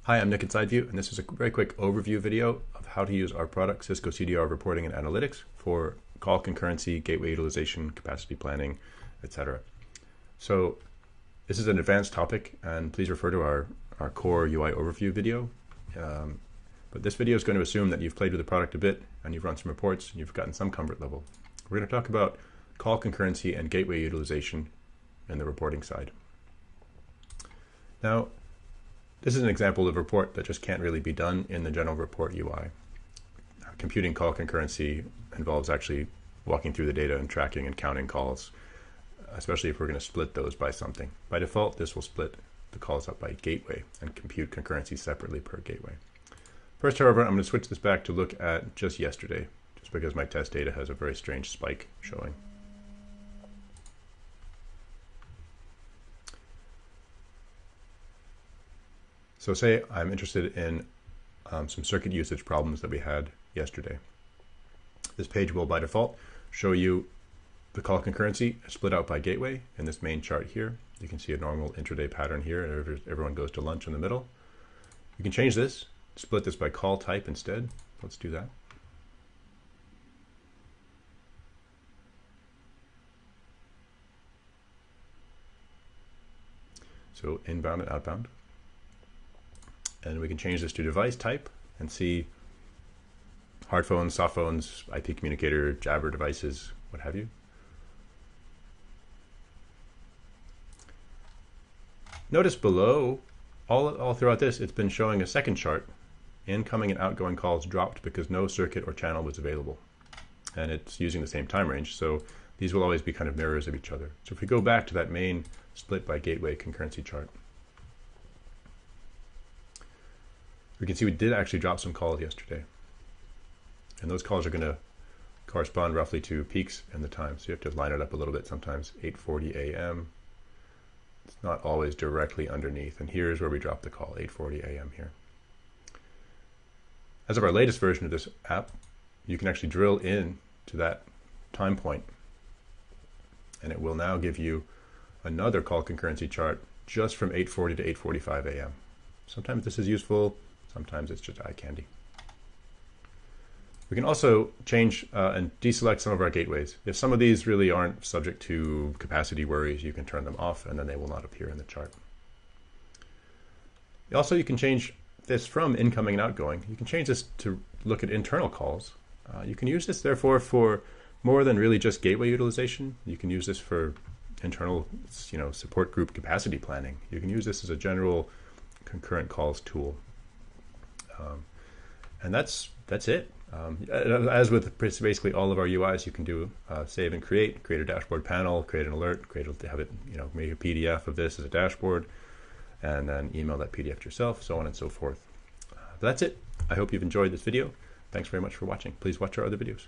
Hi, I'm Nick at SideView, and this is a very quick overview video of how to use our product, Cisco CDR reporting and analytics, for call concurrency, gateway utilization, capacity planning, etc. So this is an advanced topic, and please refer to our core UI overview video. But this video is going to assume that you've played with the product a bit, and you've run some reports, and you've gotten some comfort level. We're going to talk about call concurrency and gateway utilization in the reporting side. Now, this is an example of a report that just can't really be done in the general report UI. Computing call concurrency involves actually walking through the data and tracking and counting calls, especially if we're going to split those by something. By default, this will split the calls up by gateway and compute concurrency separately per gateway. First, however, I'm going to switch this back to look at just yesterday, just because my test data has a very strange spike showing. So say I'm interested in some circuit usage problems that we had yesterday. This page will, by default, show you the call concurrency split out by gateway in this main chart here. You can see a normal intraday pattern here, and everyone goes to lunch in the middle. You can change this, split this by call type instead. Let's do that. So inbound and outbound. And we can change this to device type and see hard phones, soft phones, IP communicator, Jabber devices, what have you. Notice below, all throughout this, it's been showing a second chart. Incoming and outgoing calls dropped because no circuit or channel was available. And it's using the same time range, so these will always be kind of mirrors of each other. So if we go back to that main split by gateway concurrency chart, we can see we did actually drop some calls yesterday. And those calls are going to correspond roughly to peaks in the time. So you have to line it up a little bit. Sometimes 8:40 a.m. It's not always directly underneath. And here's where we drop the call, 8:40 a.m. here. As of our latest version of this app, you can actually drill in to that time point. And it will now give you another call concurrency chart just from 8:40 to 8:45 a.m. Sometimes this is useful. Sometimes it's just eye candy. We can also change and deselect some of our gateways. If some of these really aren't subject to capacity worries, you can turn them off and then they will not appear in the chart. Also, you can change this from incoming and outgoing. You can change this to look at internal calls. You can use this, therefore, for more than really just gateway utilization. You can use this for internal, support group capacity planning. You can use this as a general concurrent calls tool. And that's it. As with basically all of our UIs, you can do save and create a dashboard panel, create an alert, have it, make a PDF of this as a dashboard, and then email that PDF to yourself, so on and so forth. That's it. I hope you've enjoyed this video. Thanks very much for watching. Please watch our other videos.